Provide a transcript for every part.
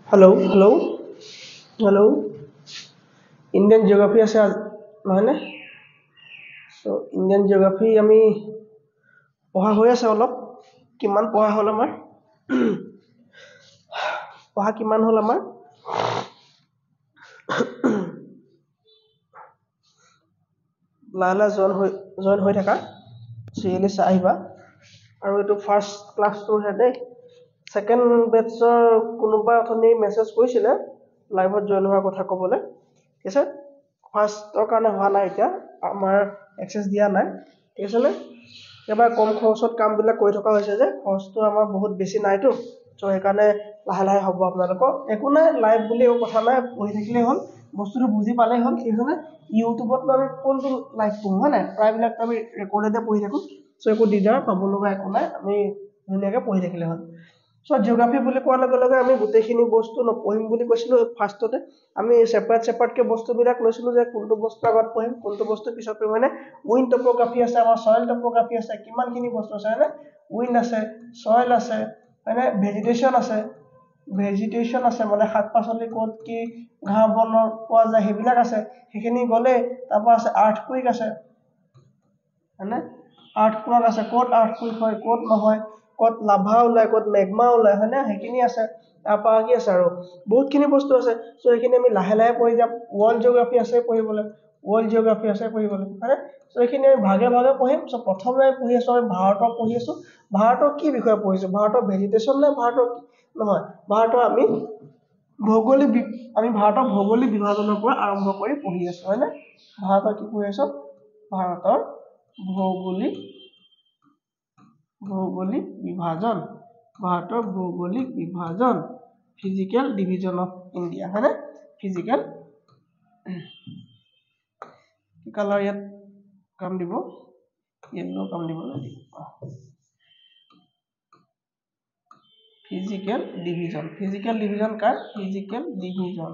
Hello' hello' hello' Indian geography আছে নহয়নে চ' Indian geography আমি পঢ়া হৈ আছে অলপ কিমান পঢ়া হ'ল আমাৰ পঢ়া কিমান হ'ল আমাৰ লাহে লাহে জইন হৈ থাকা চিৰিয়েলি চাই আহিবা আৰু এইটো ফাৰ্ষ্ট ক্লাছটোহে দেই ছেকেণ্ড বেটছৰ কোনোবা অথনি মেছেজ কৰিছিলে লাইভত জইন হোৱাৰ কথা ক'বলৈ ঠিক আছে ফাৰ্ষ্টৰ কাৰণে হোৱা নাই এতিয়া আমাৰ এক্সেছ দিয়া নাই ঠিক আছেনে এবাৰ কম খৰচত কামবিলাক কৰি থকা হৈছে যে খৰচটো আমাৰ বহুত বেছি নাইতো চ' সেইকাৰণে লাহে লাহে হ'ব আপোনালোকৰ একো নাই লাইভ বুলি একো কথা নাই পঢ়ি থাকিলেই হ'ল বস্তুটো বুজি পালেই হ'ল ঠিক আছেনে ইউটিউবততো আমি কোনটো লাইভ পঢ়োঁ হয় নাই প্ৰায়বিলাকতো আমি ৰেকৰ্ডেডে পঢ়ি থাকোঁ চ' একো দিগদাৰ পাব লগা একো নাই আমি ধুনীয়াকৈ পঢ়ি থাকিলে হ'ল চ' জিঅ'গ্ৰাফী বুলি কোৱাৰ লগে লগে আমি গোটেইখিনি বস্তু নপঢ়িম বুলি কৈছিলোঁ ফাৰ্ষ্টতে আমি ছেপাৰেটকৈ বস্তুবিলাক লৈছিলোঁ যে কোনটো বস্তু আগত পঢ়িম কোনটো বস্তু পিছত পঢ়িম মানে উইণ্ড টপ'গ্ৰাফী আছে আমাৰ ছয়েল টপ'গ্ৰাফী আছে কিমানখিনি বস্তু আছে হয়নে উইণ্ড আছে ছয়েল আছে হয়নে ভেজিটেশ্যন আছে মানে শাক পাচলি ক'ত কি ঘাঁহ বন পোৱা যায় সেইবিলাক আছে সেইখিনি গ'লে তাৰপৰা আছে আৰ্থকুইক আছে হয়নে আৰ্থকুইক আছে ক'ত আৰ্থকুইক হয় ক'ত নহয় ক'ত লাভা ওলায় ক'ত মেগমা ওলায় হয়নে সেইখিনি আছে তাৰপৰা কি আছে আৰু বহুতখিনি বস্তু আছে চ' সেইখিনি আমি লাহে লাহে পঢ়ি যাম ৱৰ্ল্ড জিঅ'গ্ৰাফী আছে পঢ়িবলৈ হয়নে চ' এইখিনি আমি ভাগে ভাগে পঢ়িম চ' প্ৰথমে পঢ়ি আছোঁ আমি ভাৰতৰ পঢ়ি আছোঁ ভাৰতৰ কি বিষয়ে পঢ়িছোঁ ভাৰতৰ ভেজিটেশ্যন নে ভাৰতৰ নহয় ভাৰতৰ আমি ভাৰতৰ ভৌগোলিক বিভাজনৰ পৰা আৰম্ভ কৰি পঢ়ি আছোঁ হয়নে ভাৰতৰ কি পঢ়ি আছোঁ ভাৰতৰ ভৌগোলিক বিভাজন ফিজিকেল ডিভিজন অফ ইণ্ডিয়া হয়নে ফিজিকেল কি কালাৰ ইয়াত কাম দিব য়েল্লো কাম দিব physical division car physical division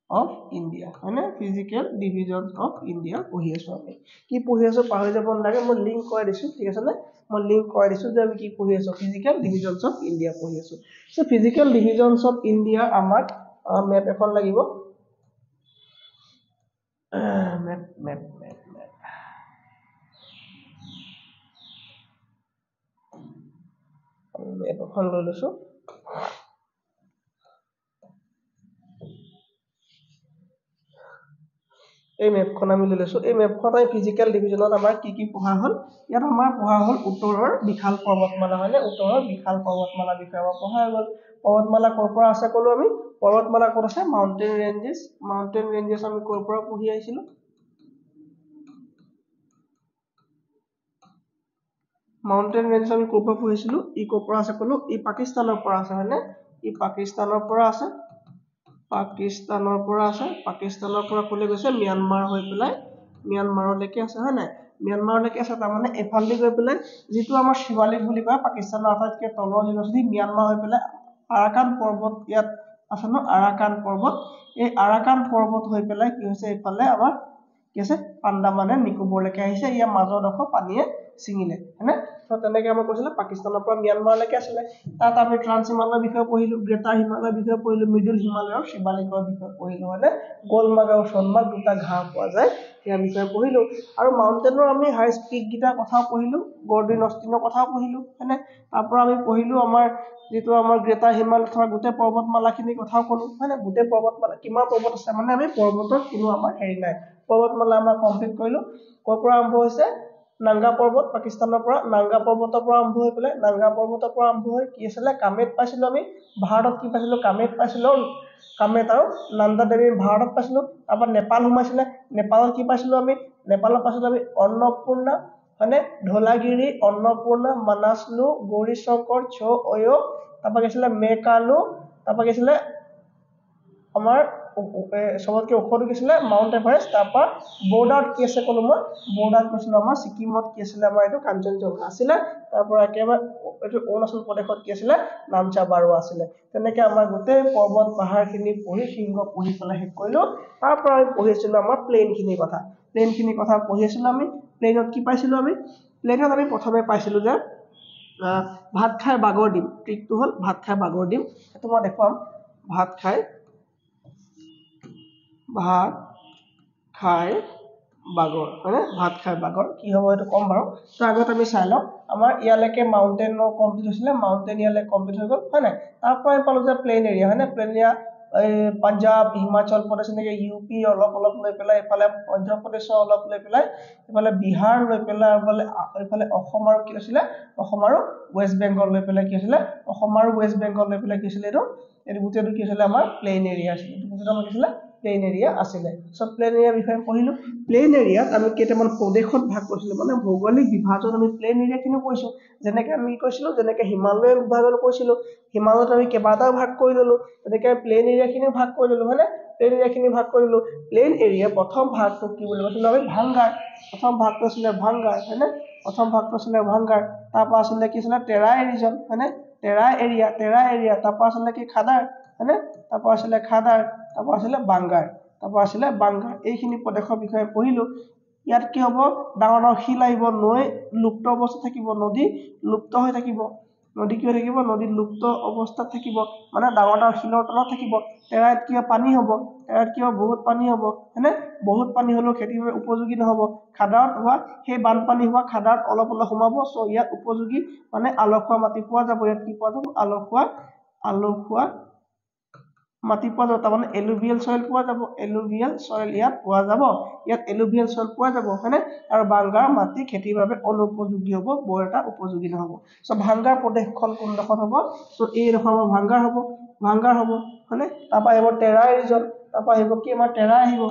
of India হয়নে ফিজিকেল ডিভিজন অফ ইণ্ডিয়া পঢ়ি আছোঁ আমি কি পঢ়ি আছোঁ পাহৰি যাব নালাগে মই লিংক কৰাই দিছোঁ ঠিক আছে নে মই লিংক কৰাই দিছোঁ যে আমি কি পঢ়ি আছোঁ ফিজিকেল ডিভিজনছ অফ ইণ্ডিয়া পঢ়ি আছোঁ চ' ফিজিকেল ডিভিজনছ অফ ইণ্ডিয়া আমাক মেপ এখন লাগিব মেপ এখন লৈ লৈছোঁ এই মেপখন আমি লৈ লৈছোঁ এই মেপখন আমি ফিজিকেল ডিভিজনত আমাৰ কি কি পঢ়া হ'ল ইয়াত আমাৰ পঢ়া হ'ল উত্তৰৰ বিশাল পৰ্বতমালা হয়নে উত্তৰৰ বিশাল পৰ্বতমালা বিষয়ে আমাৰ পঢ়া হৈ গ'ল পৰ্বতমালা ক'ৰ পৰা আছে ক'লো আমি পৰ্বতমালা ক'ত আছে মাউণ্টেইন ৰেঞ্জেছ আমি ক'ৰ পৰা পঢ়ি আহিছিলোঁ মাউণ্টেইন ৰেঞ্জ আমি ক'ৰ পৰা পঢ়িছিলোঁ ই ক'ৰ পৰা আছে ক'লো ই পাকিস্তানৰ পৰা আছে হয়নে ই পাকিস্তানৰ পৰা ক'লৈ গৈছে ম্যানমাৰ হৈ পেলাই ম্যানমাৰলৈকে আছে হয় নাই ম্যানমাৰলৈকে আছে তাৰমানে এফালদি গৈ পেলাই যিটো আমাৰ শিৱালিক বুলি কয় পাকিস্তানৰ আটাইতকৈ তলৰ জনবসতি ম্যানমাৰ হৈ পেলাই আৰাকান পৰ্বত ইয়াত আছে ন আৰাকান পৰ্বত এই আৰাকান পৰ্বত হৈ পেলাই কি হৈছে এইফালে আমাৰ কি আছে আন্দামানে নিকোবৰলৈকে আহিছে ইয়াৰ মাজৰ ডোখৰ পানীয়ে ছিঙিলে হয়নে তো তেনেকৈ আমাৰ কৈছিলে পাকিস্তানৰ পৰা ম্যানমাৰলৈকে আছিলে তাত আমি ট্ৰান্স হিমালয়ৰ বিষয়ে পঢ়িলোঁ গ্ৰেটাৰ হিমালয়ৰ বিষয়ে পঢ়িলোঁ মিডল হিমালয়ৰ শিৱালিকৰ বিষয়ে পঢ়িলোঁ হয়নে গলমাৰ্গ আৰু সোণমাৰ্গ দুটা ঘাঁহ পোৱা যায় ইয়াৰ বিষয়ে পঢ়িলোঁ আৰু মাউণ্টেইনৰ আমি হাইষ্ট পিককেইটাৰ কথাও পঢ়িলোঁ গৰ্ডিন অষ্টিনৰ কথাও পঢ়িলোঁ হয়নে তাৰ পৰা আমি পঢ়িলোঁ আমাৰ যিটো আমাৰ গ্ৰেটাৰ হিমালয় থকা গোটেই পৰ্বতমালাখিনিৰ কথাও ক'লোঁ হয়নে গোটেই পৰ্বতমালা কিমান পৰ্বত আছে মানে আমি পৰ্বতৰ কোনো আমাৰ হেৰি নাই পৰ্বতমালা আমাৰ কমপ্লিট কৰিলোঁ ক'ৰ পৰা আৰম্ভ হৈছে নাংগা পৰ্বত পাকিস্তানৰ পৰা নাংগা পৰ্বতৰ পৰা আৰম্ভ হৈ পেলাই নাংগা পৰ্বতৰ পৰা আৰম্ভ হৈ কি আছিলে কামেট পাইছিলোঁ আমি ভাৰতত কি পাইছিলোঁ কামেট পাইছিলোঁ কামেট আৰু নান্দা দেৱী ভাৰতত পাইছিলোঁ তাৰপৰা নেপাল সোমাইছিলে নেপালত কি পাইছিলোঁ আমি নেপালত পাইছিলোঁ আমি অন্নপূৰ্ণা হয়নে ধৌলাগিৰি অন্নপূৰ্ণা মানাসলু গৌৰীশংকৰ অয় তাৰপৰা কি আছিলে মেকালু তাৰপৰা কি আছিলে আমাৰ সবতকৈ ওখটো কি আছিলে মাউণ্ট এভাৰেষ্ট তাৰপৰা বৰ্ডাৰত কি আছে ক'লো মই বৰ্ডাৰত কৈছিলোঁ আমাৰ ছিকিমত কি আছিলে আমাৰ এইটো কাঞ্চনজংঘা আছিলে তাৰপৰা একেবাৰে এইটো অৰুণাচল প্ৰদেশত কি আছিলে নামচা বাৰো আছিলে তেনেকৈ আমাৰ গোটেই পৰ্বত পাহাৰখিনি পঢ়ি সিংহ পঢ়ি পেলাই শেষ কৰিলোঁ তাৰপৰা আমি পঢ়িছিলোঁ আমাৰ প্লেইনখিনিৰ কথা পঢ়ি আছিলোঁ আমি প্লেইনত কি পাইছিলোঁ আমি প্লেইনত আমি প্ৰথমে পাইছিলোঁ যে ভাত খাই বাগৰ দিম ট্ৰিকটো হ'ল ভাত খাই বাগৰ দিম সেইটো মই দেখুৱাম ভাত খাই বাগৰ হয়নে ভাত খাই বাগৰ কি হ'ব এইটো কম বাৰু তো আগত আমি চাই লওঁ আমাৰ ইয়ালৈকে মাউণ্টেইনৰ কমপ্লিট হৈছিলে মাউণ্টেইন ইয়ালৈ কমপ্লিট হৈ গ'ল হয় নাই তাৰ পৰা আমি পালো যে প্লেইন এৰিয়া হয় না প্লেইন এৰিয়া পাঞ্জাব হিমাচল প্ৰদেশ এনেকৈ ইউপি অলপ লৈ পেলাই এফালে মধ্য প্ৰদেশৰ অলপ লৈ পেলাই এফালে বিহাৰ লৈ পেলাই এফালে অসম আৰু কি আছিলে অসম আৰু ৱেষ্ট বেংগল লৈ পেলাই কি আছিলে অসম আৰু ৱেষ্ট বেংগল লৈ পেলাই কি আছিলে এইটো গোটেইটো কি আছিলে আমাৰ প্লেইন এৰিয়া আছিলে এইটো গোটেইটো আমাৰ কি আছিলে প্লেইন এৰিয়া আছিলে সব প্লেইন এৰিয়া বিষয়ে পঢ়িলো প্লেইন এৰিয়াত আমি কেইটামান প্ৰদেশত ভাগ কৰিছিলো মানে ভৌগোলিক বিভাজন আমি প্লেইন এৰিয়াখিনি কৈছো যেনেকৈ আমি কৈছিলো যেনেকৈ হিমালয় বিভাজন কৈছিলো হিমালয়ত আমি কেইবাটাও ভাগ কৰি ললো তেনেকৈ প্লেইন এৰিয়াখিনি ভাগ কৰি ললো হয়নে প্লেইন এৰিয়াখিনি ভাগ কৰি ললো প্লেইন এৰিয়া প্ৰথম ভাগটো কি বুলি কৈছিলো আমি ভাংগাৰ প্ৰথম ভাগটো আছিলে ভাংগাৰ হয়নে প্ৰথম ভাগটো আছিলে ভাংগাৰ তাৰপৰা আছিলে কি আছিলে টেৰাই ৰিজন হয়নে টেৰাই এৰিয়া তাৰপৰা আছিলে কি খাদাৰ হয়নে তাৰপৰা আছিলে খাদাৰ তাৰপৰা আছিলে বাংগাৰ এইখিনি প্ৰদেশৰ বিষয়ে পঢ়িলো ইয়াত কি হ'ব ডাঙৰ শিল আহিব নৈ লুপ্ত অৱস্থাত থাকিব নদী লুপ্ত হৈ থাকিব নদী কি হৈ থাকিব নদী লুপ্ত অৱস্থাত থাকিব মানে ডাঙৰ শিলৰ তলত থাকিব টেৰাইত কি পানী হ'ব টেৰাইত কি বহুত পানী হ'ব হয়নে বহুত পানী হ'লেও খেতিৰ বাবে উপযোগী নহ'ব খাদাৰত হোৱা সেই বানপানী হোৱা খাদাৰত অলপ সোমাব চ' ইয়াত উপযোগী মানে আলসুৱা মাটি পোৱা যাব ইয়াত কি পোৱা যাব আলসুৱা মাটি পোৱা যাব তাৰমানে এলুভিয়েল সয়েল পোৱা যাব এলুভিয়েল সয়েল ইয়াত পোৱা যাব ইয়াত এলুভিয়েল সয়েল পোৱা যাব হয়নে আৰু ভাংগাৰ মাটি খেতিৰ বাবে অনুপযোগী হ'ব বৰ এটা উপযোগী নহ'ব চ' ভাংগাৰ প্ৰদেশখন কোনডোখৰত হ'ব চ' এইডোখৰ ভাংগাৰ হ'ব হয়নে তাৰপৰা আহিব টেৰাই ৰিজন তাৰপৰা আহিব কি আমাৰ টেৰাই আহিব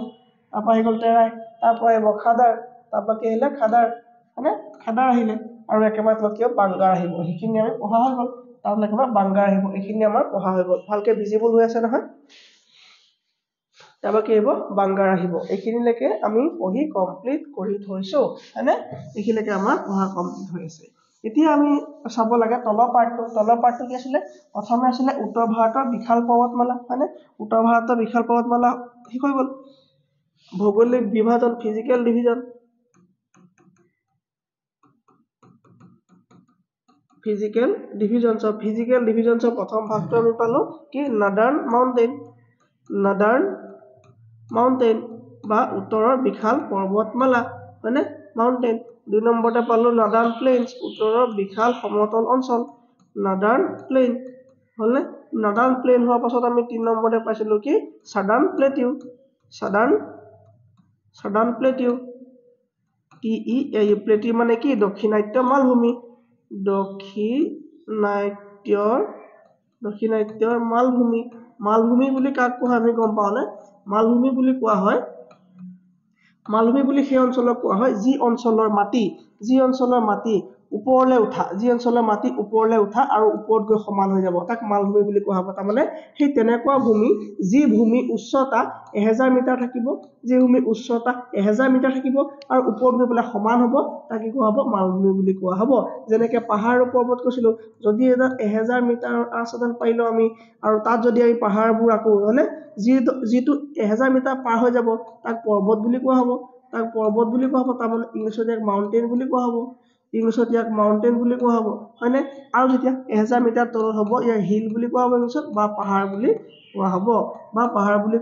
তাৰপৰা আহি গ'ল টেৰাই তাৰপৰা আহিব খাদাৰ তাৰপৰা কি আহিলে খাদাৰ হয়নে খাদাৰ আহিলে আৰু একেবাৰে কি বাংগাৰ আহিব সেইখিনি আমি পঢ়া হৈ গ'ল তাৰপৰা একেবাৰে বাংগাৰ আহিব এইখিনি আমাৰ পঢ়া হৈ গ'ল ভালকৈ ভিজিবল হৈ আছে নহয় তাৰপৰা কি আহিব বাংগাৰ আহিব এইখিনিলৈকে আমি পঢ়ি কমপ্লিট কৰি থৈছো হয়নে এইখিনিলৈকে আমাৰ পঢ়া কমপ্লিট হৈ আছে এতিয়া আমি চাব লাগে তলৰ পাৰ্টটো কি আছিলে প্ৰথমে আছিলে উত্তৰ ভাৰতৰ বিশাল পৰ্বতমালা হয়নে উত্তৰ ভাৰতৰ বিশাল পৰ্বতমালা ঠিক হৈ গ'ল ভৌগোলিক বিভাজন ফিজিকেল ডিভিজনছৰ প্ৰথম ভাগটো আমি পালো কি নাদাৰ্ণ মাউণ্টেইন বা উত্তৰৰ বিশাল পৰ্বতমালা হয়নে মাউণ্টেইন 2 নম্বৰতে পালো নাদাৰ্ণ প্লেইনছ উত্তৰৰ বিশাল সমতল অঞ্চল নাদাৰ্ণ প্লেইন হলনে নাদাৰ্ণ প্লেইন হোৱাৰ পাছত আমি 3 নম্বৰতে পাইছিলো কি সাদাৰ্ণ প্লেটিউ প্লেটিউ মানে কি দক্ষিণাত্য মালভূমি বুলি কাক কোৱা আমি গম পাও নে মালভূমি বুলি সেই অঞ্চলক কোৱা হয় যি অঞ্চলৰ মাটি ওপৰলৈ উঠা আৰু ওপৰত গৈ সমান হৈ যাব তাক মালভূমি বুলি কোৱা হ'ব তাৰমানে সেই তেনেকুৱা ভূমি যি ভূমি উচ্চতা 1000 মিটাৰ থাকিব আৰু ওপৰত গৈ পেলাই সমান হ'ব তাক কি কোৱা হ'ব মালভূমি বুলি কোৱা হ'ব যেনেকৈ পাহাৰ আৰু পৰ্বত কৈছিলো যদি এটা 1000 মিটাৰৰ আচৰণ পাইলো আমি আৰু তাত যদি আমি পাহাৰবোৰ আকো হয়নে যিটো 1000 মিটাৰ পাৰ হৈ যাব তাক পৰ্বত বুলি কোৱা হ'ব তাৰমানে ইংলিছত ইয়াক মাউণ্টেইন বুলি কোৱা হ'ব হয়নে আৰু যেতিয়া 1000 মিটাৰ তলত হ'ব ইয়াক হিল বুলি কোৱা হ'ব ইংলিছত বা পাহাৰ বুলি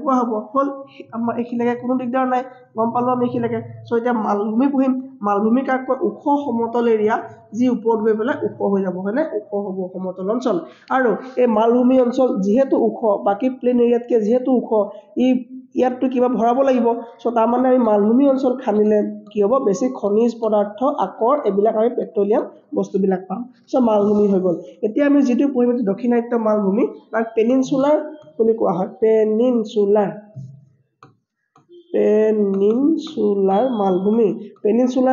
কোৱা হ'ব হ'ল আমাৰ এইখিনিলৈকে কোনো দিগদাৰ নাই গম পালো আমি এইখিনিলৈকে চ' এতিয়া মালভূমি পঢ়িম মালভূমি কাক কয় ওখ সমতল এৰিয়া যি ওপৰত গৈ পেলাই ওখ হৈ যাব হয়নে ওখ হ'ব সমতল অঞ্চল আৰু এই মালভূমি অঞ্চল যিহেতু ওখ বাকী প্লেন এৰিয়াতকৈ যিহেতু ওখ ইয়াতটো কিবা ভৰাব লাগিব চ' তাৰমানে আমি মালভূমি অঞ্চল খান্দিলে কি হ'ব বেছি খনিজ পদাৰ্থ আকৰ এইবিলাক আমি পেট্ৰলিয়াম বস্তুবিলাক পাম চ' মালভূমি হৈ গ'ল এতিয়া আমি যিটো পঢ়িম দক্ষিণাত্য মালভূমি তাক পেনিনচুলাৰ বুলি কোৱা হয় পেনিনচুলাৰ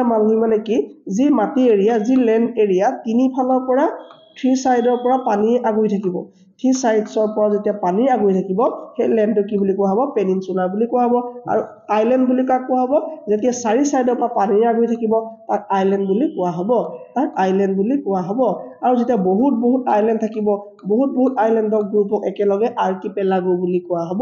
মালভূমি মানে কি যি মাটি এৰিয়া যি লেণ্ড এৰিয়া তিনি ফালৰ পৰা 3 সাইডৰ পৰা পানী আগুৰি থাকিব 3 সাইডছৰ পৰা যেতিয়া পানী আগুৰি থাকিব সেই লেণ্ডটো কি বুলি কোৱা হ'ব পেনিনচুলাৰ বুলি কোৱা হ'ব আৰু আইলেণ্ড বুলি কাক কোৱা হ'ব যেতিয়া 4 সাইডৰ পৰা পানী আগুৰি থাকিব তাক আইলেণ্ড বুলি কোৱা হ'ব আৰু যেতিয়া বহুত আইলেণ্ড থাকিব বহুত আইলেণ্ডৰ গ্ৰুপক একেলগে আৰ্কিপেলাগো বুলি কোৱা হ'ব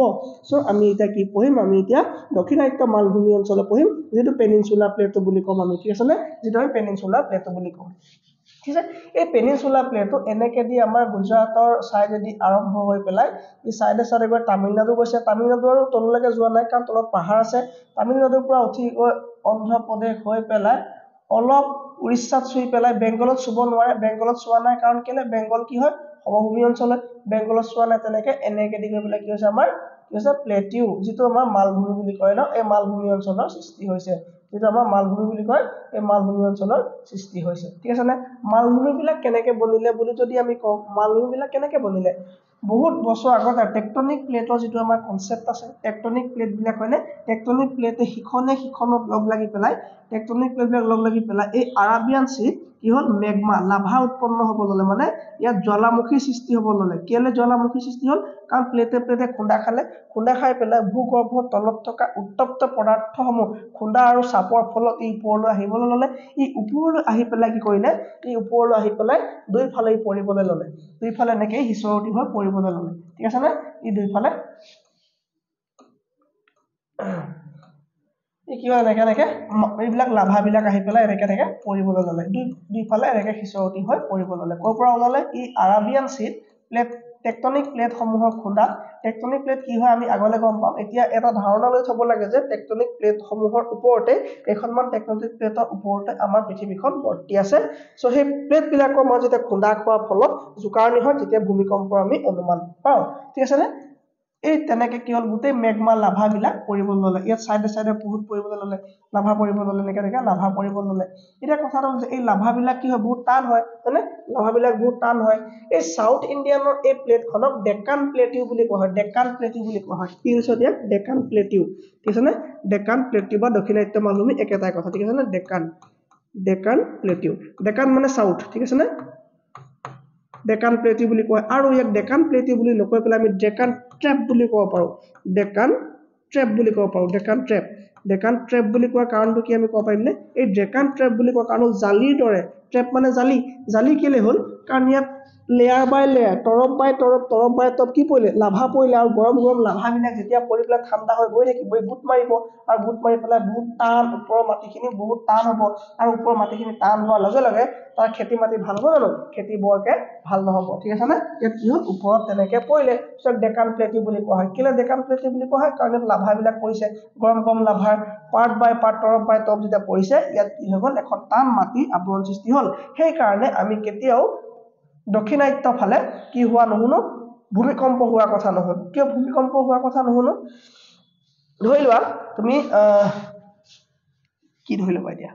চ' আমি এতিয়া কি পঢ়িম আমি এতিয়া দক্ষিণাত্য মালভূমি অঞ্চল পঢ়িম যেটো পেনিনচুলাৰ প্লেটো বুলি কম আমি ঠিক আছে নে যেটো আমি পেনিনচুলাৰ প্লেটো বুলি কম ঠিক আছে এই পেনিনসুলা প্লেটটো এনেকে দি আমাৰ গুজৰাটৰ সাইডেদি আৰম্ভ হৈ পেলাই এই সাইডে সাইডে গৈ তামিলনাডু গৈছে তামিলনাডু আৰু তললৈকে যোৱা নাই কাৰণ তলত পাহাৰ আছে তামিলনাডুৰ পৰা উঠি গৈ অন্ধ্ৰ প্ৰদেশ হৈ পেলাই অলপ উৰিষ্যাত চুই পেলাই বেংগলত চুব নোৱাৰে বেংগলত চোৱা নাই কাৰণ কেলে বেংগল কি হয় সমভূমি অঞ্চল বেংগলত চোৱা নাই তেনেকে এনেকে দি গৈ পেলাই কি হৈছে আমাৰ কি হৈছে প্লেটিউ যিটো আমাৰ মালভূমি বুলি কয় ন এই মালভূমি অঞ্চলৰ সৃষ্টি হৈছে যেটা আমাৰ মালভূমি বুলি কয় এই মালভূমি অঞ্চলৰ সৃষ্টি হৈছে ঠিক আছে না মালভূমি বিলাক কেনেকে বনিলে বুলি যদি আমি কওঁ মালভূমি বিলাক কেনেকে বনিলে বহুত বছৰ আগত টেকটনিক প্লেটৰ যেটো আমাৰ কনসেপ্ট আছে টেকটনিক প্লেট বিলাক হয়নে টেকটনিক প্লেটে হিখনত লগ লাগি পেলাই টেকটনিক প্লেট বিলাক লগ লাগি পেলাই এই আৰাবিয়ান সি কি হল মেগমা লাভা উৎপন্ন হ'ব ললে মানে ইয়াত জ্বালামুখী সৃষ্টি হ'ব ললে কেলে জ্বালামুখী সৃষ্টি হল কাৰণ প্লেটে খুন্দা খাই পেলাই ভূগৰ্ভৰ তলত থকা উত্তপ্ত পদাৰ্থসমূহ খুন্দা আৰু চাপৰ ফলত এই ওপৰলৈ আহিবলৈ ললে এই ওপৰলৈ আহি পেলাই কি কৰিলে এই ওপৰলৈ আহি পেলাই দুইফালে পৰিবলৈ ললে দুইফালে নেকি হিচৰতি হৈ পৰিবলৈ ললে ঠিক আছে না এই দুইফালে এই কি হয় এনেকে এইবিলাক লাভা বিলাক আহি পেলাই এনেকে পৰিবলৈ ললে দুইফালে এনেকে হিচৰতি হৈ পৰিবলৈ ললে কৰ পৰা ওলালে এই আৰাবিয়ান সীত প্লেট টেকটনিক প্লেট সমূহৰ খুন্দা টেকটনিক প্লেট কি হয় আমি আগলৈ গম পাম এতিয়া এটা ধাৰণা লৈ থব লাগে যে টেকটনিক প্লেট সমূহৰ ওপৰতে এখনমান টেকটনিক প্লেটৰ ওপৰতে আমাৰ পৃথিৱীখন বৰ্তি আছে সো সেই প্লেট বিলাকৰ মাজতে খুন্দা খোৱাৰ ফলত জোকাৰণি হয় যেতিয়া ভূমিকম্পৰ আমি অনুমান পাওঁ ঠিক আছে নে এই তেনেকে কি হল গুটে মেগমা লাভা বিলাক পৰিবলৈ ললে ইয়াত সাইডে বহুত পৰিবলৈ ললে লাভা পৰিবলৈ ললে নেকে লাভা পৰিবলৈ ললে এটা কথাটো যে এই লাভা বিলাক কি হয় বহুত টান হয় হয়নে লাভা বিলাক বহুত টান হয় এই সাউথ ইণ্ডিয়ানৰ এই প্লেটখনক ডেকান প্লেটিউ বুলি কোৱা হয় ডেকান প্লেটিউ বুলি কোৱা হয় কি হৈছে দিয়া ডেকান প্লেটিউ ঠিক আছে নে ডেকান প্লেটিউ বা দক্ষিণাত্য মালভূমি একেটাই কথা ঠিক আছে নে ডেকান প্লেটিউ ডেকান মানে সাউথ ঠিক আছে নে ডেকান প্লেটিউ বুলি কয় আৰু ইয়াক ডেকান প্লেটিউ বুলি নকৈ পেলাই আমি ডেকান ট্ৰেপ বুলি ক'ব পাৰো ডেকান ট্ৰেপ বুলি ক'ব পাৰো ডেকান ট্ৰেপ বুলি কোৱাৰ কাৰণটো কি আমি ক'ব পাৰিম নে এই ডেকান ট্ৰেপ বুলি কোৱাৰ কাৰণ জালিৰ দৰে ট্ৰেপ মানে জালি কেলে হ'ল কাৰণ ইয়াত লেয়াৰ বাই লেয়াৰ তৰপ বাই তৰপ কি পৰিলে লাভা পৰিলে আৰু গৰম লাভা বিলাক যেতিয়া পৰি পেলাই ঠাণ্ডা হৈ গৈ থাকিব বুট মাৰিব আৰু বুট মাৰি পেলাই বহুত টান ওপৰৰ মাটিখিনি বহুত টান হ'ব আৰু ওপৰৰ মাটিখিনি টান হোৱাৰ লগে লগে তাৰ খেতি মাটি ভাল হ'ব জানো খেতি বৰকে ভাল নহ'ব ঠিক আছে নে ইয়াত কি হ'ল ওপৰত তেনেকে পৰিলে সব ডেকান প্লেটিউ বুলি কোৱা হয় কেলে ডেকান প্লেটিউ বুলি কোৱা হয় কাৰণ লাভা বিলাক পৰিছে গৰম লাভাৰ পাৰ্ট বাই পাৰ্ট তৰপ বাই তৰপ যেতিয়া পৰিছে ইয়াত কি হৈ গ'ল এখন টান মাটি আৱৰণ সৃষ্টি হ'ল সেই কাৰণে আমি কেতিয়াও দক্ষিণাত্য ফালে কি হোৱা নহুনো ভূমিকম্প হোৱাৰ কথা নহয় কিয় ভূমিকম্প হোৱাৰ কথা নহুনো ধৰি লোৱা তুমি কি ধৰি লবা এতিয়া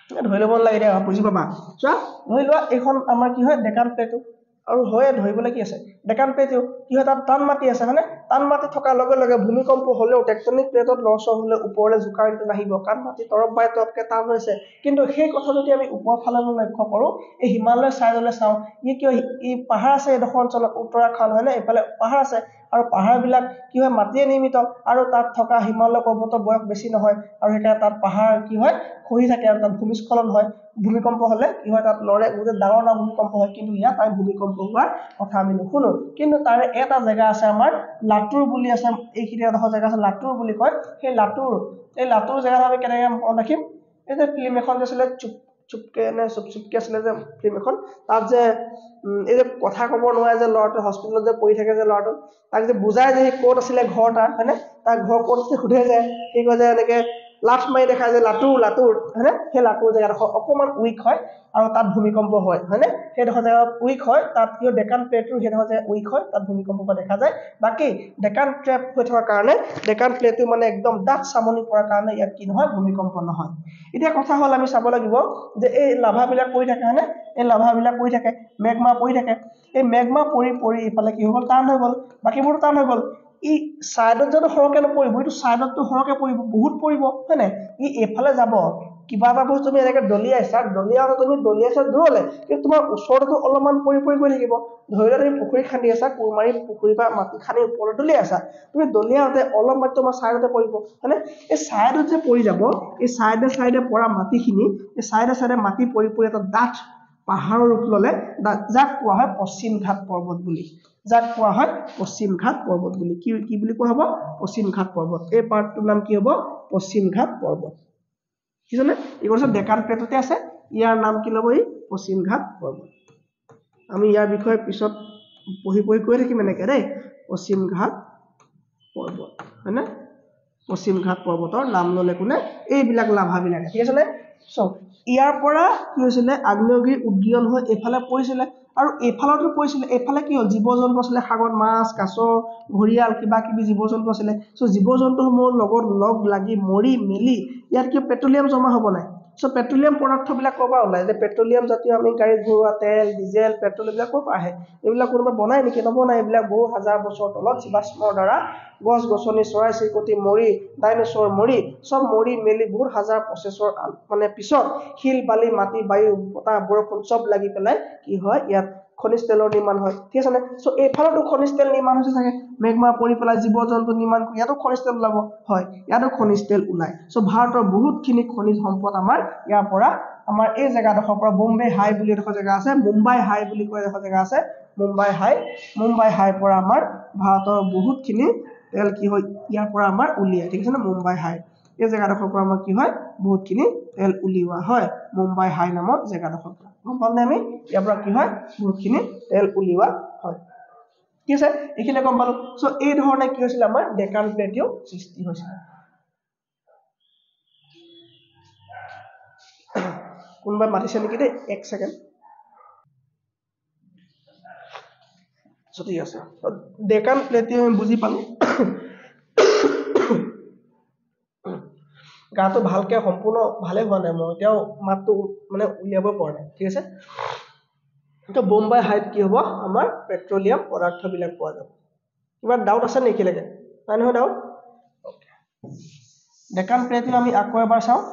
ধৰি লব নালাগে দিয়া বুজি পাবা চোৱা ধৰি লোৱা এখন আমাৰ কি হয় ডেকান প্লেটিউ আৰু হয় ধৰিবলৈ কি আছে ডেকান প্লেটিউ কি হয় তাত টান মাটি আছে মানে টান মাটি থকাৰ লগে লগে ভূমিকম্প হলেও টেকটনিক প্লেটত লৰচৰ হলে ওপৰলৈ জোকাৰণিটো নাহিব কাৰণ মাটি তৰপ বাই তৰপকে টান হৈছে কিন্তু সেই কথা যদি আমি ওপৰ ফাললৈ লক্ষ্য কৰো এই হিমালয় সাইডলৈ চাওঁ ই কিয় ই পাহাৰ আছে এডোখৰ অঞ্চলত উত্তৰাখণ্ড হয় না এইফালে পাহাৰ আছে আৰু পাহাৰ বিলাক কি হয় মাটিয়ে নিৰ্মিত আৰু তাত থকা হিমালয় পৰ্বতৰ বয়স বেছি নহয় আৰু সেইকাৰণে তাত পাহাৰ কি হয় খহি থাকে আৰু তাত ভূমিস্খলন হয় ভূমিকম্প হলে কি হয় তাত লৰে গুজে ডাঙৰ ভূমিকম্প হয় কিন্তু ইয়াত আমি ভূমিকম্প হোৱাৰ কথা আমি নুশুনো কিন্তু তাৰে এটা জায়গা আছে আমাৰ লাটুৰ বুলি আছে এইখিনি এডোখৰ জায়গা আছে লাটুৰ বুলি কয় সেই লাটুৰ জায়গাত আমি কেনেকৈ মনত ৰাখিম এই যে ফিল্ম এখন যে আছিলে চুপকে আছিলে যে ফিল্ম এখন তাত যে এই যে কথা ক'ব নোৱাৰে যে ল'ৰাটো হস্পিটেলত যে পৰি থাকে যে ল'ৰাটো তাক যে বুজাই যে ক'ত আছিলে ঘৰ তাৰ হয়নে তাৰ ঘৰ ক'ত আছে সুধে যায় সি কয় যে এনেকে লাট মাৰি দেখায় যে লাটুৰ হয়নে সেই লাটুৰ জেগাডোখৰ অকণমান উইক হয় আৰু তাত ভূমিকম্প হয় হয়নে সেইডোখৰ জেগা উইক হয় তাত কি ডেকান প্লেটুৰ সেইডোখৰ জেগা উইক হয় তাত ভূমিকম্প হোৱা দেখা যায় বাকী ডেকান ট্ৰেপ হৈ থকাৰ কাৰণে ডেকান প্লেটু মানে একদম ডাঠ চামনি পৰাৰ কাৰণে ইয়াত কি নহয় ভূমিকম্প নহয় এতিয়া কথা হ'ল আমি চাব লাগিব যে এই লাভাবিলাক পৰি থাকে হয়নে এই লাভাবিলাক পৰি থাকে মেগমা পৰি থাকে এই মেগমা পৰি ইফালে কি হৈ গ'ল টান হৈ গ'ল বাকীবোৰটো টান হৈ গ'ল ই সাইডত যদি সৰকে নপৰিব এইটো সাইডতটো সৰকে পৰিব বহুত পৰিব হয় নাই ই এফালে যাব কিবা এটা বস্তু তুমি এনেকে দলিয়াইছা দূৰলে কিন্তু তোমাৰ ওচৰতো অলপমান পৰি গৈ থাকিব ধৰি লোৱা তুমি পুখুৰী খান্দি আছা কুৰমাৰী পুখুৰী বা মাটি খান্দি ওপৰত দলিয়াই আছা তুমি দলিয়াওতে অলপ মাত্ৰ তোমাৰ সাইডতে পৰিব হয়নে এই সাইডত যে পৰি যাব এই সাইডে পৰা মাটিখিনি এই সাইডে মাটি পৰি এটা ডাঠ পাহাৰৰ ৰূপ ললে যাক কোৱা হয় পশ্চিম ঘাট পৰ্বত বুলি কি বুলি কোৱা হ'ব পশ্চিম ঘাট পৰ্বত এই পাৰ্টটোৰ নাম কি হ'ব পশ্চিম ঘাট পৰ্বত কি জানে এই কৈছে ডেকান প্লেটতে আছে ইয়াৰ নাম কি ল'ব? এই পশ্চিম ঘাট পৰ্বত। আমি ইয়াৰ বিষয়ে পিছত পঢ়ি কৈ থাকিম এনেকৈ দেই। পশ্চিম ঘাট পৰ্বত হয়নে? পশ্চিম ঘাট পৰ্বতৰ নাম ল'লে কোনে? এইবিলাক লাভাবিলাকে। ঠিক আছে নে? ইয়াৰ পৰা কি হৈছিলে? আগ্নেয়গিৰি উদ্গীৰণ হৈ এইফালে পৰিছিলে আৰু এইফালতো পৰিছিলে। এইফালে কি হ'ল? জীৱ জন্তু আছিলে, সাগৰত মাছ, কাছ, ঘৰিয়াল, কিবা কিবি জীৱ জন্তু আছিলে। জীৱ জন্তুসমূহৰ লগত লগ লাগি মৰি মেলি ইয়াত কি পেট্ৰলিয়াম জমা হ'ব নাই? পেট্ৰলিয়াম পদাৰ্থবিলাক ক'ৰ পৰা ওলায়? যে পেট্ৰলিয়াম জাতীয় আমি গাড়ীত ভৰোৱা তেল, ডিজেল, পেট্ৰল এইবিলাক ক'ৰ পৰা আহে? এইবিলাক কোনোবা বনাই নেকি? নবনাই। এইবিলাক বহু হাজাৰ বছৰ তলত জীৱাশ্মৰ দ্বাৰা গছ গছনি, চৰাই চিৰিকটি মৰি, ডাইনছৰ মৰি, চব মৰি মেলি বহুত হাজাৰ প্ৰচেছৰ মানে পিছত শিল বালি মাটি বায়ু বতাহ বৰষুণ চব লাগি পেলাই কি হয়? ইয়াত খনিজ তেলৰ নিৰ্মাণ হয়। ঠিক আছে নে? এইফালতো খনিজ তেল নিৰ্মাণ হৈছে চাগে। মেঘমা পৰি পেলাই জীৱ জন্তু নিৰ্মাণ কৰি ইয়াতো খনিজ তেল ওলাব। হয়, ইয়াতো খনিজ তেল ওলায়। ভাৰতৰ বহুতখিনি খনিজ সম্পদ আমাৰ ইয়াৰ পৰা, আমাৰ এই জেগাডোখৰ পৰা, বোম্বে হাই বুলি এডোখৰ জেগা আছে, মুম্বাই হাই বুলি কয় এডোখৰ জেগা আছে, মুম্বাই হাইৰ পৰা আমাৰ ভাৰতৰ বহুতখিনি তেল কি হয়? ইয়াৰ পৰা আমাৰ উলিয়ায়। ঠিক আছে নে? মুম্বাই হাই এই জেগাডোখৰ পৰা আমাৰ কি হয়? বহুতখিনি তেল উলিওৱা হয় মুম্বাই হাই নামৰ জেগাডোখৰ পৰা। গম পালে আমি? ইয়াৰ পৰা কি হয়? বহুতখিনি তেল উলিওৱা হয়। ঠিক আছে? এইখিনি গম পালো। এই ধৰণে কি হৈছিলে? আমাৰ ডেকান প্লেটিউ সৃষ্টি হৈছিলে। কোনোবাই মাতিছে নেকি দেই? 1 ছেকেণ্ড। ঠিক আছে। ডেকান প্লেটিউ আমি বুজি পালো। গাটো ভালকে সম্পূৰ্ণ ভালে হোৱা নাই, মই এতিয়াও মাতটো মানে উলিয়াব পৰা নাই। ঠিক আছে? বোম্বাই হাইত কি হ'ব? আমাৰ পেট্ৰলিয়াম পদাৰ্থবিলাক পোৱা যাব। কিবা ডাউট আছে নেকি লৈকে? নাই নহয় ডাউট? ডেকান প্লেটিউ আমি আকৌ এবাৰ চাওঁ।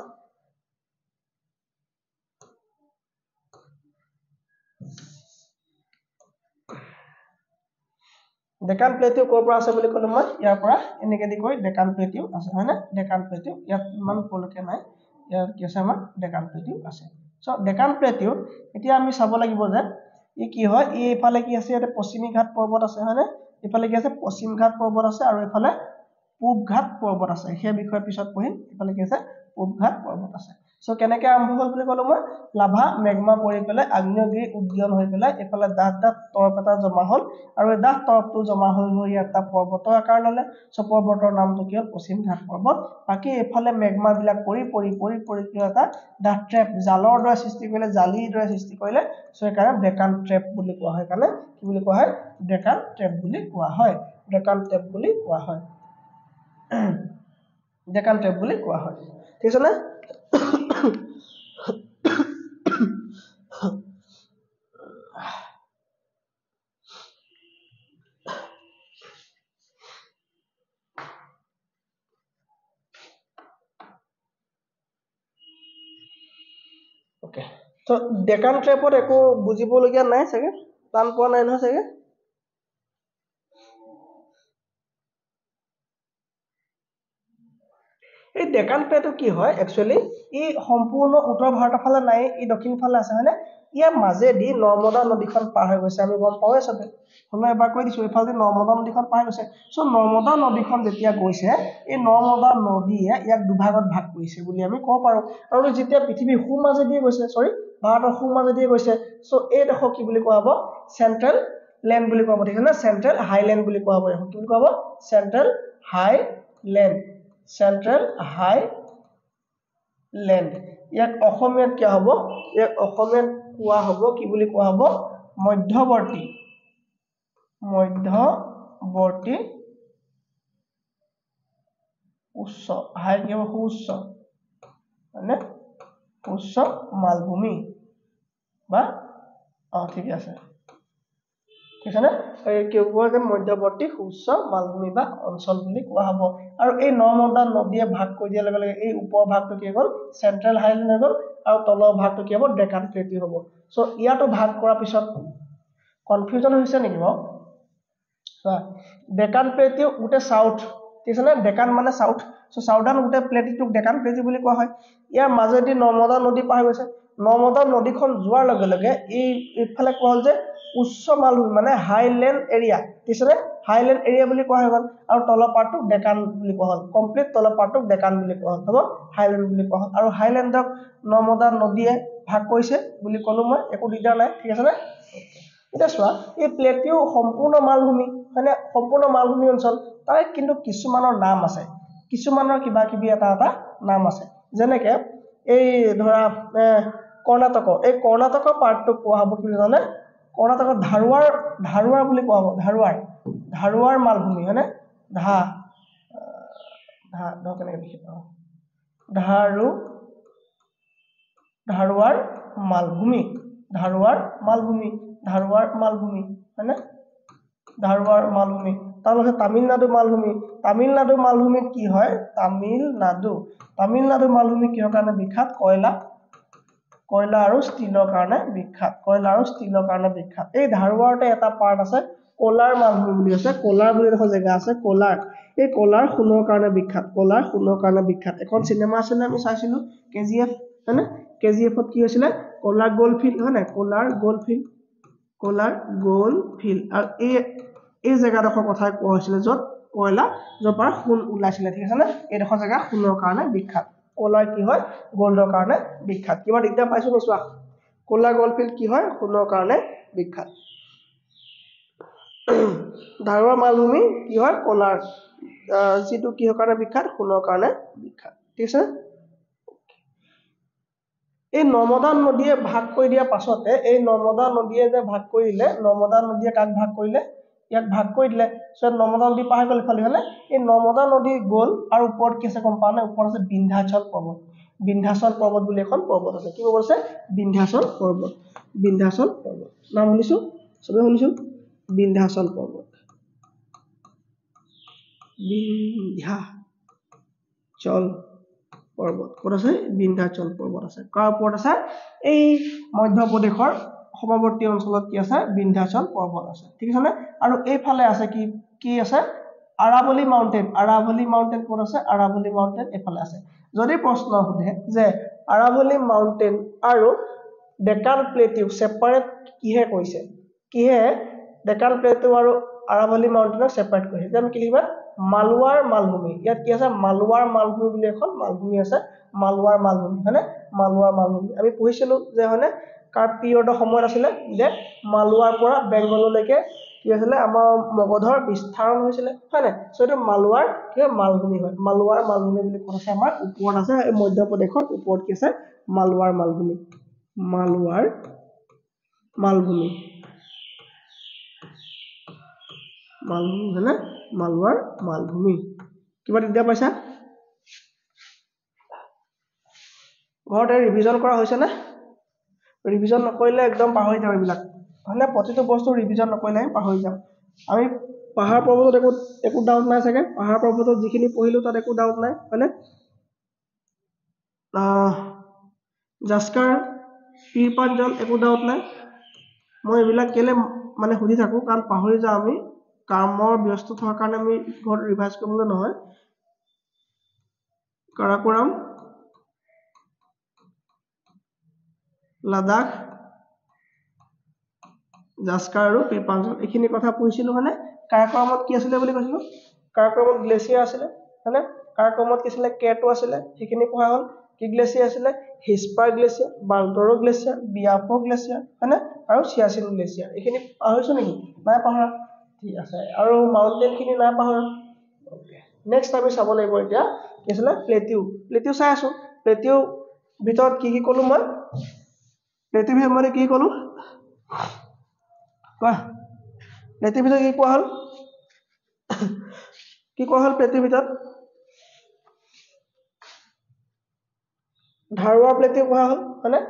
ডেকান প্লেটিউ ক'ৰ পৰা আছে বুলি ক'লো মই? ইয়াৰ পৰা এনেকে দি কৈ ডেকান প্লেটিউ আছে, হয় নে? ডেকান প্লেটিউ ইয়াত ইমান ওপৰলৈকে নাই। ইয়াত কি আছে? আমাৰ ডেকান প্লেটিউ আছে। ডেকান প্লেটিউ এতিয়া আমি চাব লাগিব যে ই কি হয়? এইফালে কি আছে? ইয়াতে পশ্চিমী ঘাট পৰ্বত আছে, হয়নে? এইফালে কি আছে? পশ্চিম ঘাট পৰ্বত আছে আৰু এইফালে পূব ঘাট পৰ্বত আছে। সেই বিষয়ে পিছত পঢ়িম। এইফালে কি আছে? পূব ঘাট পৰ্বত আছে। কেনেকে আৰম্ভ হ'ল বুলি ক'লো মই? লাভা মেঘমা পৰি পেলাই আগ্নেয়গিৰি উদ্গীৰণ হৈ পেলাই এইফালে ডাঠ তৰপ এটা জমা হ'ল আৰু এই ডাঠ তৰপটো জমা হৈ ইয়াত এটা পৰ্বতৰ আকাৰ ল'লে। পৰ্বতৰ নামটো কি হ'ল? পশ্চিম ঘাট পৰ্বত। বাকী এইফালে মেঘমা বিলাক পৰি কি এটা ডাঠ ট্ৰেপ, জালৰ দৰে সৃষ্টি কৰিলে, জালিৰ দৰে সৃষ্টি কৰিলে। সেইকাৰণে ডেকান ট্ৰেপ বুলি কোৱা হয়। কাৰণে কি বুলি কোৱা হয়? ডেকান ট্ৰেপ বুলি কোৱা হয়। ডেকান ট্ৰেপ বুলি কোৱা হয়। ডেকান ট্ৰেপ বুলি কোৱা হয়। ঠিক আছে নে? ওকে, ডেকান ট্ৰেপত একো বুজিবলগীয়া নাই চাগে? টান পোৱা নাই নহয় চাগে? এই ডেকান প্লেটু কি হয়? একচুৱেলি ই সম্পূৰ্ণ উত্তৰ ভাৰতৰ ফালে নাই, ই দক্ষিণ ফালে আছে, হয়নে? ইয়াৰ মাজেদি নৰ্মদা নদীখন পাৰ হৈ গৈছে। আমি গম পাওঁৱে চবে। হ'লেও এবাৰ কৈ দিছো, এইফালে নৰ্মদা নদীখন পাৰ হৈ গৈছে। নৰ্মদা নদীখন যেতিয়া গৈছে, এই নৰ্মদা নদীয়ে ইয়াক দুভাগত ভাগ কৰিছে বুলি আমি ক'ব পাৰো। আৰু যেতিয়া পৃথিৱীৰ সোঁমাজেদিয়ে গৈছে, ভাৰতৰ সোঁমাজেদিয়ে গৈছে, এইডোখৰ কি বুলি কোৱা হ'ব? চেন্ট্ৰেল লেণ্ড বুলি কোৱা হ'ব। ঠিক আছে নে? চেন্ট্ৰেল হাইলেণ্ড বুলি কোৱা হ'ব। কি বুলি কোৱা হ'ব? Central highland. Central highland. ইয়াক অসমীয়াত কি হ'ব? ইয়াক অসমীয়াত কোৱা হ'ব, কি বুলি কোৱা হ'ব? মধ্যৱৰ্তী উচ্চ। হাই কি হ'ব? সুউচ্চ, হয়নে? উচ্চ মালভূমি বা ঠিক আছে। ঠিক আছে নে? কি কোৱা যায়? মধ্যৱৰ্তী সুউচ্চ মালভূমি বা অঞ্চল বুলি কোৱা হ'ব। আৰু এই নৰ্মদা নদীয়ে ভাগ কৰি দিয়াৰ লগে লগে এই ওপৰৰ ভাগটো কি হ'ল? চেন্ট্ৰেল হাইলেণ্ড হৈ গ'ল আৰু তলৰ ভাগটো কি হ'ব? ডেকান প্লেটিউ হ'ব। ইয়াতো ভাগ কৰাৰ পিছত কনফিউজন হৈছে নেকি বাৰু? ডেকান প্লেটিউ গোটেই সাউথ, ঠিক আছে নে? ডেকান মানে সাউথ। সাউদাৰ্ণ গোটেই প্লেটিউটোক ডেকান প্লেটিউ বুলি কোৱা হয়। ইয়াৰ মাজেদি নৰ্মদা নদী পাৰ হৈ গৈছে। নৰ্মদা নদীখন যোৱাৰ লগে লগে এইফালে কোৱা হ'ল যে উচ্চ মালভূমি মানে হাইলেণ্ড এৰিয়া, ঠিক আছে নে? হাইলেণ্ড এৰিয়া বুলি কোৱা হৈ গ'ল আৰু তলৰ পাৰ্টটোক ডেকান বুলি কোৱা হ'ল। কমপ্লিট তলৰ পাৰ্টটোক ডেকান বুলি কোৱা হ'ল। হ'ব? হাইলেণ্ড বুলি কোৱা হ'ল। আৰু হাইলেণ্ডক নৰ্মদা নদীয়ে ভাগ কৰিছে বুলি ক'লো মই একো দিগদাৰ নাই ঠিক আছে নে এটা চোৱা এই প্লেটিউ সম্পূৰ্ণ মালভূমি মানে সম্পূৰ্ণ মালভূমি অঞ্চল তাৰে কিন্তু কিছুমানৰ নাম আছে কিছুমানৰ কিবা কিবি এটা নাম আছে যেনেকে এই ধৰা কৰ্ণাটকৰ এই কৰ্ণাটকৰ পাৰ্টটো কোৱা হ'ব কি জানে কৰ্ণাটকৰ ধাৰুৱাৰ বুলি কোৱা হ'ব ধাৰুৱাৰ মালভূমি হয়নে কেনেকে লিখিব ধাৰুৱাৰ মালভূমি হয়নে ধাৰুৱাৰ মালভূমি তাৰপিছত তামিলনাডু মালভূমিত কি হয় তামিলনাডু মালভূমি কিহৰ কাৰণে বিখ্যাত কয়লা আৰু ষ্টীলৰ কাৰণে বিখ্যাত এই ধাৰুৱাৰতে এটা পাৰ্ট আছে কলাৰ মালভূমি বুলি আছে কলাৰ বুলি এটা জেগা আছে কলাৰ এই কলাৰ সোণৰ কাৰণে বিখ্যাত এখন চিনেমা আছিলে আমি চাইছিলো কেজিএফ হয়নে কেজিএফত কি হৈছিলে কলাৰ গোল্ডফিল্ড হয় নাই কলাৰ গোল্ডফিল্ড আৰু এই জেগাডোখৰ কথা কোৱা হৈছিলে য'ত কয়লা য'ৰ পৰা সোণ ওলাইছিলে ঠিক আছে নে এইডোখৰ জেগা সোণৰ কাৰণে বিখ্যাত কলাৰ কি হয় গোল্ডৰ কাৰণে বিখ্যাত কিবা দিগদাৰ পাইছো নিচোৱা কলাৰ গোল্ডফিল্ড কি হয় সোণৰ কাৰণে বিখ্যাত ধাৰুৱাৰ মালভূমি কি হয় কলাৰ যিটো কিহৰ কাৰণে বিখ্যাত সোণৰ কাৰণে বিখ্যাত ঠিক আছে এই নৰ্মদা নদীয়ে ভাগ কৰি দিয়া পাছতে এই নৰ্মদা নদীয়ে যে ভাগ কৰিলে নৰ্মদা নদীয়ে কাক ভাগ কৰিলে ইয়াক ভাগ কৰি দিলে সো নৰ্মদা নদী পাৰ গ'ল ইফালে হলে এই নৰ্মদা নদী গ'ল আৰু ওপৰত কি আছে গম পাওঁ নে ওপৰত আছে বিন্ধ্যাচল পৰ্বত বুলি এখন পৰ্বত আছে কি পৰ্বত আছে বিন্ধ্যাচল পৰ্বত নাম শুনিছো সবে শুনিছো বিন্ধ্যাচল পৰ্বত ক'ত আছে বিন্ধ্যাচল পৰ্বত আছে কাৰ ওপৰত আছে এই মধ্য প্ৰদেশৰ সমৱৰ্তী অঞ্চলত কি আছে বিন্ধ্যাচল পৰ্বত আছে ঠিক আছে নে আৰু এইফালে আছে কি আছে আৰাৱলী মাউন্টেন ক'ত আছে আৰাৱলী মাউন্টেন এইফালে আছে যদি প্ৰশ্ন সোধে যে আৰাৱলী মাউন্টেন আৰু ডেকান প্লেটিউ সেপাৰেট কিহে ডেকান প্লেটিউ আৰু আৰাৱলী মাউন্টেনক সেপাৰেট কৰিছে তেতিয়া আমি কি লিখিবা মালৱাৰ মালভূমি ইয়াত কি আছে মালৱাৰ মালভূমি বুলি এখন মালভূমি আছে মালৱাৰ মালভূমি হয়নে মালৱাৰ মালভূমি আমি পঢ়িছিলো যে হয়নে কাৰ পিৰিয়ডৰ সময়ত আছিলে যে মালৱাৰ পৰা বেংগললৈকে কি আছিলে আমাৰ মগধৰ বিস্তাৰণ হৈছিলে হয়নে সো এইটো মালৱাৰ কি মালভূমি হয় মালৱাৰ মালভূমি বুলি কোৱা আছে আমাৰ ওপৰত আছে এই মধ্য প্ৰদেশৰ ওপৰত কি আছে মালৱাৰ মালভূমি হয়নে মালৱাৰ মালভূমি কিবা দিগদাৰ পাইছা ঘৰতে ৰিভিজন কৰা হৈছে নে ৰিভিজন নকৰিলে একদম পাহৰি যাম এইবিলাক হয়নে প্ৰতিটো বস্তু ৰিভিজন নকৰিলে পাহৰি যাম আমি পাহাৰ পৰ্বতত একো ডাউট নাই চাগে পাহাৰ পৰ্বতত যিখিনি পঢ়িলো তাত একো ডাউট নাই হয়নে জাস্কাৰ পীৰপাঞ্জল একো ডাউট নাই মই এইবিলাক কেলে মানে সুধি থাকো কাৰণ পাহৰি যাওঁ আমি কামৰ ব্যস্ত থকাৰ কাৰণে আমি ঘৰত ৰিভাইজ কৰিবলৈ নহয় কাৰাকোৰাম লাডাখ জাস্কাৰ আৰু পীৰপাঞ্জল এইখিনি কথা পঢ়িছিলো মানে কাৰাকোৰামত কি আছিলে বুলি কৈছিলো কাৰাকোৰামত গ্লেচিয়াৰ আছিলে হয়নে কাৰাকোৰামত কি আছিলে কেটো আছিলে সেইখিনি পঢ়া হ'ল কি গ্লেচিয়াৰ আছিলে হিস্পাৰ গ্লেচিয়াৰ বাল্টৰো গ্লেচিয়াৰ বিয়াফো গ্লেচিয়াৰ হয়নে আৰু চিয়াচিন গ্লেচিয়াৰ এইখিনি পাহৰিছো নেকি নাই পাহৰা ঠিক আছে আৰু মাউন্টেন খিনি নাই পাহৰা ওকে নেক্সট আমি চাব লাগিব এতিয়া কি আছিলে প্লেটিউ চাই আছো প্লেটিউ ভিতৰত কি ক'লো মই প্লেটিউ ভিতৰত মানে কি ক'লো কোৱা প্লেটিউ ভিতৰত কি কোৱা হ'ল প্লেটিউ ভিতৰত ধাৰুৱা প্লেটিউ কোৱা হ'ল হয়নে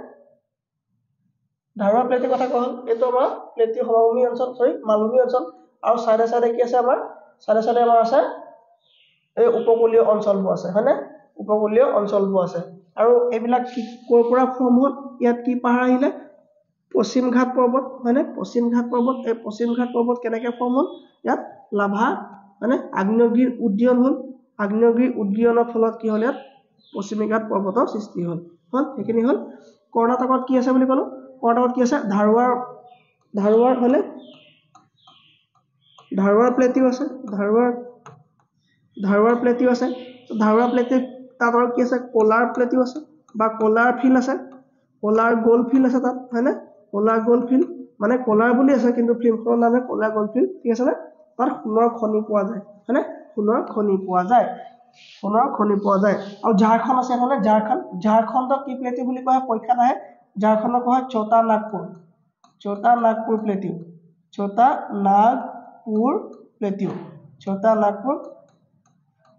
ধাৰুৱা প্লেটিউ কথা কোৱা হ'ল এইটো আমাৰ প্লেটিউ সমভূমি অঞ্চল মালভূমি অঞ্চল আৰু সাইডে কি আছে আমাৰ সাইডে আমাৰ আছে এই উপকূলীয় অঞ্চলবোৰ আছে হয়নে উপকূলীয় অঞ্চলবোৰ আছে আৰু এইবিলাক কি কৰ পৰা ফৰ্ম হ'ল ইয়াত কি পাহাৰ আহিলে পশ্চিম ঘাট পৰ্বত হয়নে পশ্চিম ঘাট পৰ্বত কেনেকৈ ফৰ্ম হ'ল ইয়াত লাভা হয়নে আগ্নেয়গিৰ উদ্গীৰণ হ'ল আগ্নেয়গিৰ উদ্গীৰণৰ ফলত কি হ'ল ইয়াত পশ্চিম ঘাট পৰ্বতৰ সৃষ্টি হ'ল সেইখিনি হ'ল কৰ্ণাটকত কি আছে বুলি ক'লো কৰ্ণাটকত কি আছে ধাৰুৱাৰ হয়নে ধাৰুৱাৰ প্লেটিউ আছে ধাৰুৱাৰ প্লেটিউ তাত আৰু কি আছে কলাৰ প্লেটিউ আছে বা কলাৰ ফিল্ড আছে কলাৰ গোল্ডফিল্ড আছে তাত হয়নে কলাৰ গোল্ডফিল্ড মানে কলাৰ বুলি আছে কিন্তু ফিল্মখনৰ নাম কলাৰ গোল্ডফিল্ড ঠিক আছে নে তাত সোণৰ খনি পোৱা যায় হয়নে সোণৰ খনি পোৱা যায় আৰু ঝাৰখণ্ড আছে মানে ঝাৰখণ্ডক কি প্লেটিউ বুলি কোৱা হয় পৰীক্ষাত আহে ঝাৰখণ্ডক কোৱা হয় ছোটা নাগপুৰ প্লেটিউ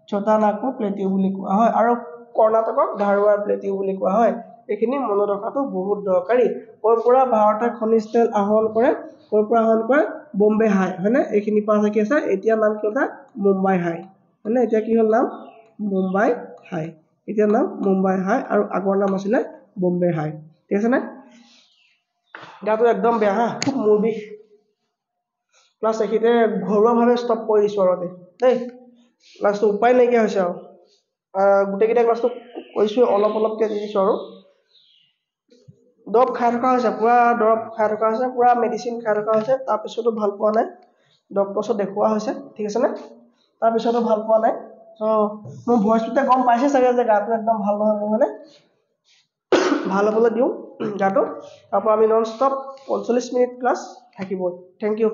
ছোটা নাগপুৰ প্লেটিউ বুলি কোৱা হয় আৰু কৰ্ণাটকক ধাৰৱাড় প্লেটিউ বুলি কোৱা হয় এইখিনি মনত ৰখাটো বহুত দৰকাৰী কৰ পৰা ভাৰতে খনিজ তেল আহৰণ কৰে বম্বে হাই হয়নে এইখিনি পাছ কি আছে এতিয়া নাম কি হ'ল মুম্বাই হাই হয়নে এতিয়া কি হ'ল নাম মুম্বাই হাই আৰু আগৰ নাম আছিলে বম্বে হাই ঠিক আছে নে গাটো একদম বেয়া হা খুব মূৰ বিষ ক্লাছ এখিতে ঘৰুৱাভাৱে ষ্টপ কৰি দিছো আৰু দেই ক্লাছটো উপায় নাইকিয়া হৈছে আৰু গোটেইকেইটা ক্লাছটো কৈছো অলপকে দি দিছো আৰু দৰৱ খাই থকা হৈছে পুৰা মেডিচিন খাই থকা হৈছে তাৰপিছতো ভাল পোৱা নাই ডক্টৰৰ ওচৰত দেখুওৱা হৈছে ঠিক আছে নে তাৰপিছতো ভাল পোৱা নাই চ মোৰ ভইচটোতে গম পাইছে চাগে যে গাটো একদম ভাল নহয় মোৰ মানে ভাল হ'বলৈ দিওঁ গাটো তাৰপৰা আমি নন ষ্টপ 45 মিনিট ক্লাছ থাকিব থেংক ইউ